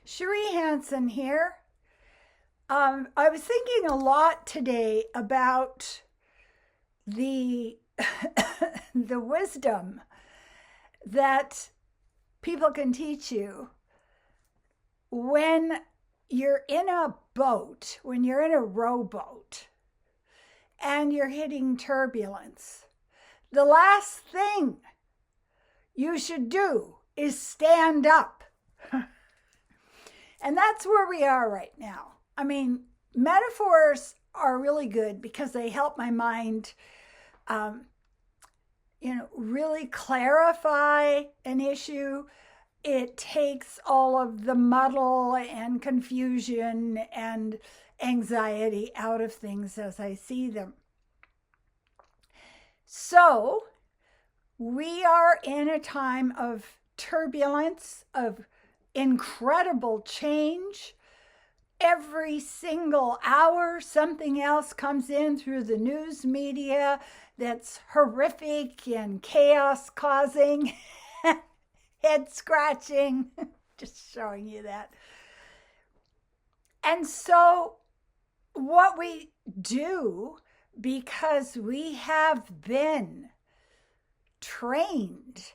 CherieHanson here. I was thinking a lot today about the the wisdom that people can teach you when you're in a boat, when you're in a rowboat and you're hitting turbulence. The last thing you should do is stand up. And that's where we are right now. I mean, metaphors are really good because they help my mind, really clarify an issue. It takes all of the muddle and confusion and anxiety out of things as I see them. So, we are in a time of turbulence, of incredible change. Every single hour, something else comes in through the news media that's horrific and chaos causing, head scratching, just showing you that. And so, what we do, because we have been trained,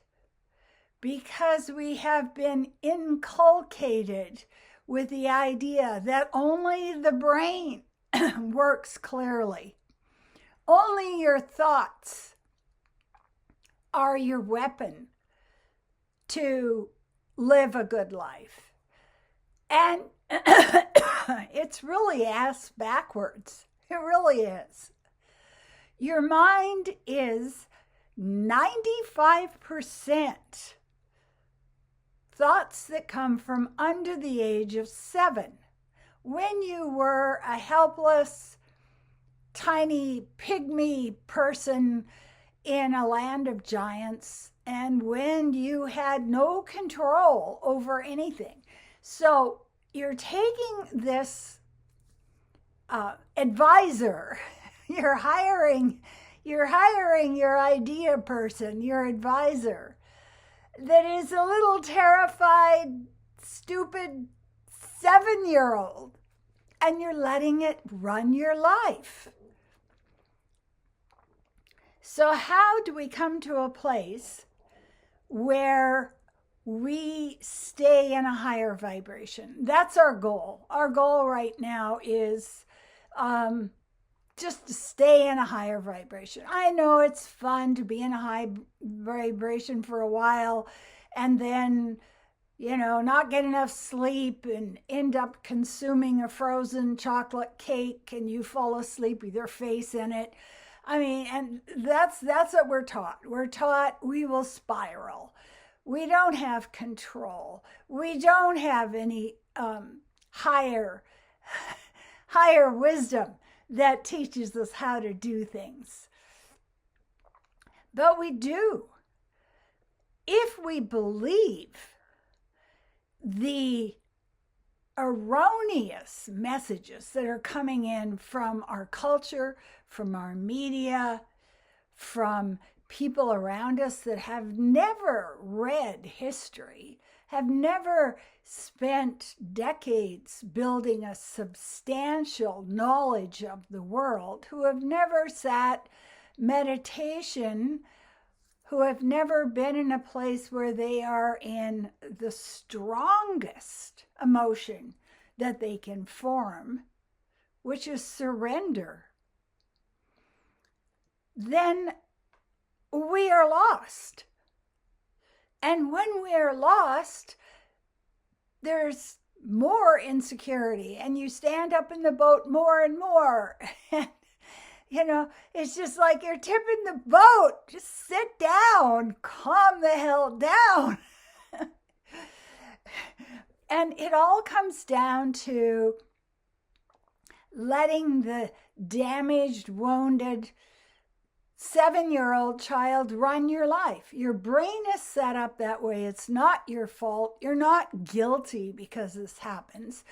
because we have been inculcated with the idea that only the brain works clearly. Only your thoughts are your weapon to live a good life. And it's really ass backwards. It really is. Your mind is 95% thoughts that come from under the age of 7, when you were a helpless, tiny, pygmy person in a land of giants, and when you had no control over anything. So you're taking this advisor, you're hiring your idea person, your advisor, that is a little terrified, stupid 7-year-old, and you're letting it run your life. So how do we come to a place where we stay in a higher vibration? That's our goal. Our goal right now is just to stay in a higher vibration. I know it's fun to be in a high vibration for a while and then, not get enough sleep and end up consuming a frozen chocolate cake and you fall asleep with your face in it. I mean, and that's what we're taught. We're taught we will spiral. We don't have control. We don't have any higher wisdom that teaches us how to do things. But we do. If we believe the erroneous messages that are coming in from our culture, from our media, from people around us that have never read history, have never spent decades building a substantial knowledge of the world, who have never sat meditation, who have never been in a place where they are in the strongest emotion that they can form, which is surrender, then we are lost. And when we are lost, there's more insecurity, and you stand up in the boat more and more. It's just like you're tipping the boat. Just sit down, calm the hell down. And it all comes down to letting the damaged, wounded 7-year-old child run your life. Your brain is set up that way. It's not your fault. You're not guilty because this happens.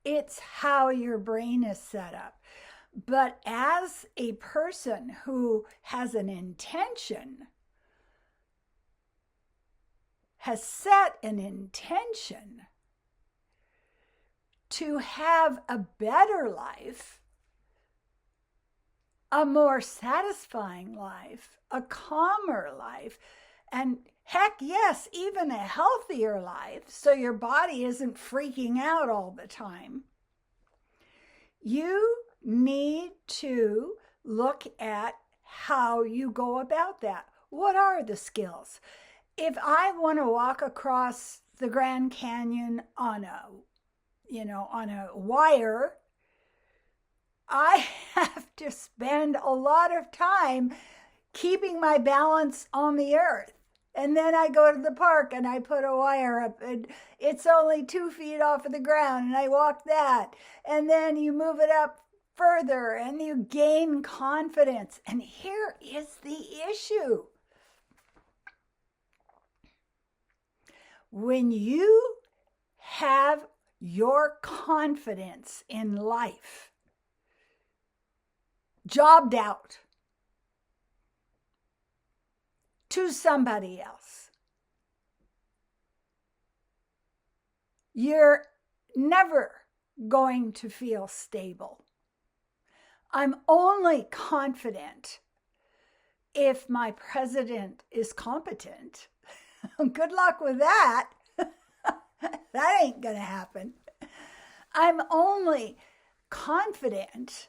It's how your brain is set up. But as a person who has an intention, has set an intention, to have a better life, a more satisfying life, a calmer life, and heck yes, even a healthier life, so your body isn't freaking out all the time, you need to look at how you go about that. What are the skills? If I want to walk across the Grand Canyon on a wire, I have to spend a lot of time keeping my balance on the earth. And then I go to the park and I put a wire up and it's only 2 feet off of the ground and I walk that. And then you move it up further and you gain confidence. And here is the issue. When you have your confidence in life jobbed out to somebody else, you're never going to feel stable. I'm only confident if my president is competent. Good luck with that. That ain't going to happen. I'm only confident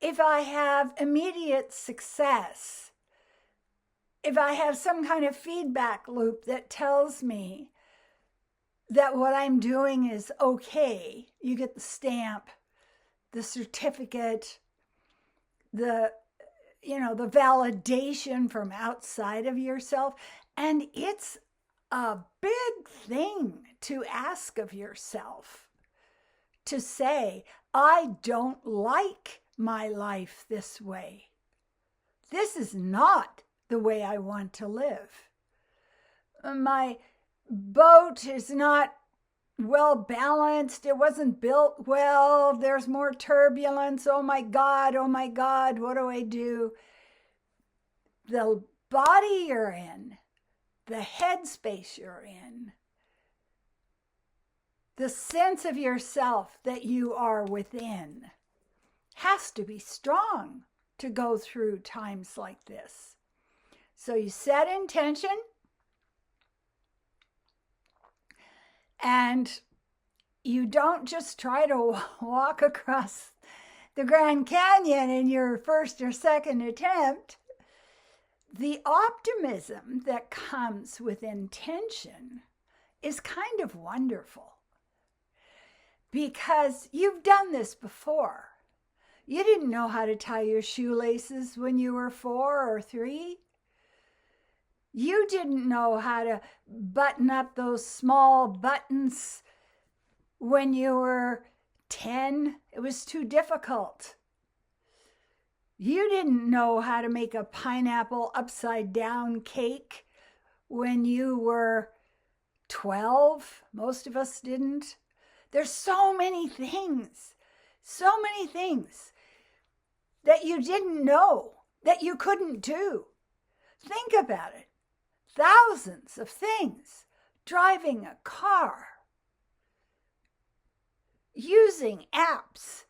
if I have immediate success, if I have some kind of feedback loop that tells me that what I'm doing is okay. You get the stamp, the certificate, the validation from outside of yourself. And it's a big thing to ask of yourself, to say, I don't like my life this way. This is not the way I want to live. My boat is not well balanced. It wasn't built well. There's more turbulence. Oh my God, what do I do? The body you're in, the headspace you're in, the sense of yourself that you are within has to be strong to go through times like this. So you set intention, and you don't just try to walk across the Grand Canyon in your first or second attempt. The optimism that comes with intention is kind of wonderful because you've done this before. You didn't know how to tie your shoelaces when you were 4 or 3. You didn't know how to button up those small buttons when you were 10. It was too difficult. You didn't know how to make a pineapple upside down cake when you were 12. Most of us didn't. There's so many things that you didn't know, that you couldn't do. Think about it. Thousands of things. Driving a car. Using apps.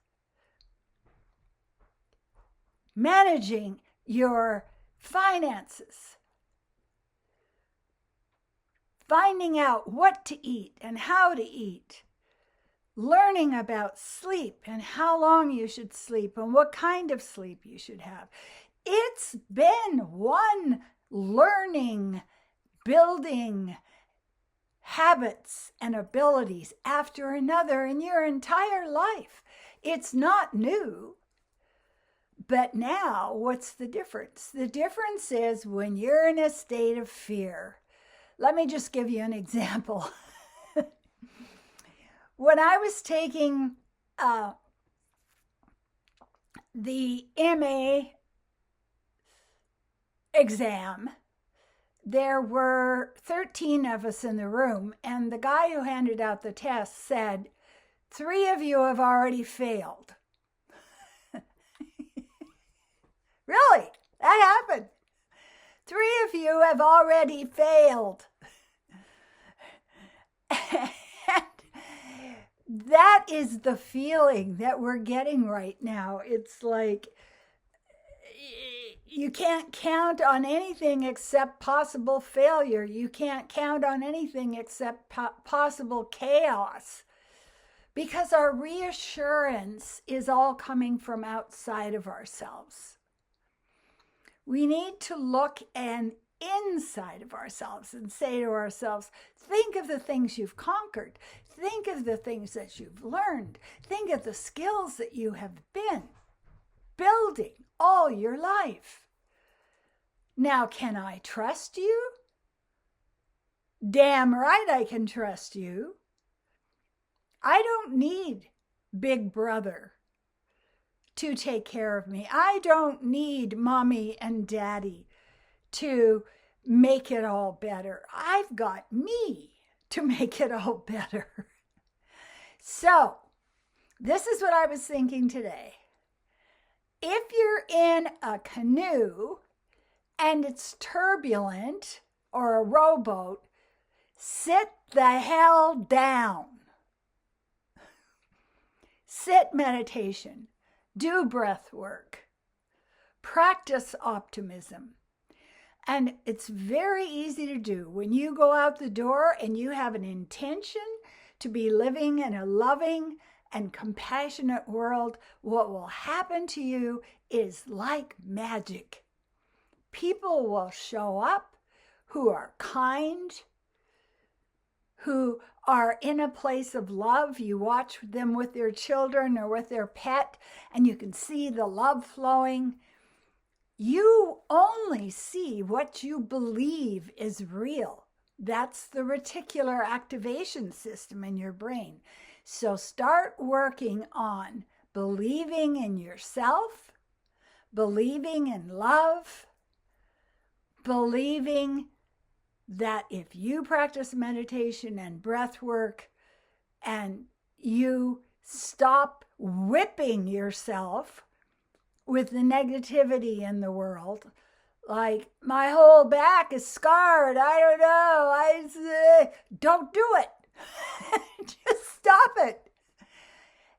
Managing your finances. Finding out what to eat and how to eat. Learning about sleep and how long you should sleep and what kind of sleep you should have. It's been one learning, building habits and abilities after another in your entire life. It's not new. But now, what's the difference? The difference is when you're in a state of fear. Let me just give you an example. When I was taking the MA exam, there were 13 of us in the room, and the guy who handed out the test said, 3 of you have already failed. Really, that happened. 3 of you have already failed. And that that is the feeling that we're getting right now. It's like you can't count on anything except possible failure. You can't count on anything except possible chaos, because our reassurance is all coming from outside of ourselves. We need to look inside of ourselves and say to ourselves, think of the things you've conquered. Think of the things that you've learned. Think of the skills that you have been building all your life. Now, can I trust you? Damn right I can trust you. I don't need Big Brother to take care of me. I don't need Mommy and Daddy to make it all better. I've got me to make it all better. So, this is what I was thinking today. If you're in a canoe and it's turbulent, or a rowboat, sit the hell down. Sit meditation. Do breath work. Practice optimism. And it's very easy to do. When you go out the door and you have an intention to be living in a loving and compassionate world, what will happen to you is like magic. People will show up who are kind, who are in a place of love. You watch them with their children or with their pet, and you can see the love flowing. You only see what you believe is real. That's the reticular activation system in your brain. So start working on believing in yourself, believing in love, believing that if you practice meditation and breath work and you stop whipping yourself with the negativity in the world, like, my whole back is scarred, I don't know, don't do it. Just stop it.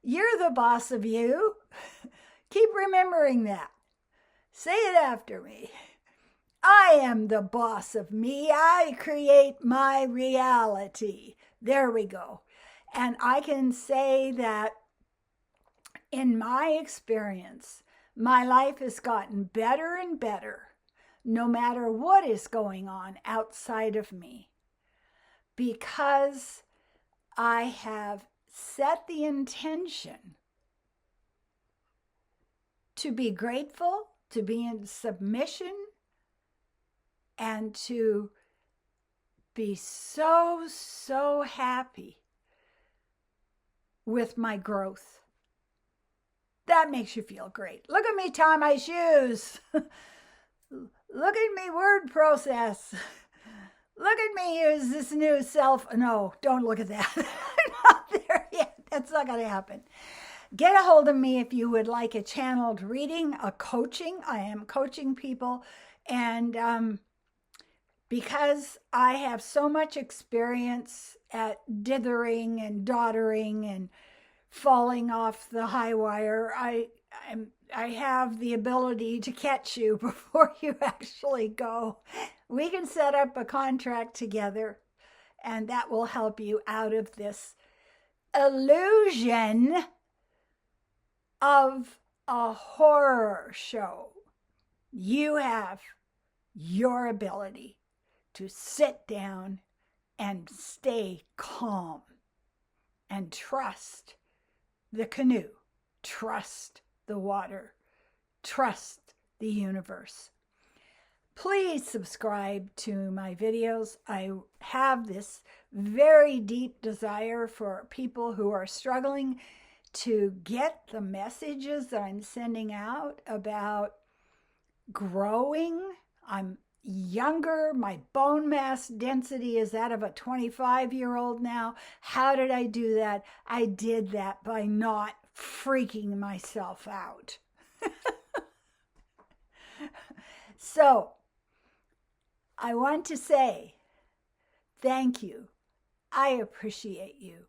You're the boss of you. Keep remembering that. Say it after me. I am the boss of me. I create my reality. There we go. And I can say that in my experience, my life has gotten better and better, no matter what is going on outside of me, because I have set the intention to be grateful, to be in submission, and to be so, so happy with my growth. That makes you feel great. Look at me tie my shoes. Look at me word process. Look at me use this new self. No, don't look at that. I'm not there yet. That's not going to happen. Get a hold of me if you would like a channeled reading, a coaching. I am coaching people. And because I have so much experience at dithering and doddering and falling off the high wire, I have the ability to catch you before you actually go. We can set up a contract together, and that will help you out of this illusion of a horror show. You have your ability to sit down and stay calm and trust the canoe, trust the water, trust the universe. Please subscribe to my videos. I have this very deep desire for people who are struggling to get the messages that I'm sending out about growing. I'm younger. My bone mass density is that of a 25-year-old now. How did I do that? I did that by not freaking myself out. So, I want to say thank you. I appreciate you.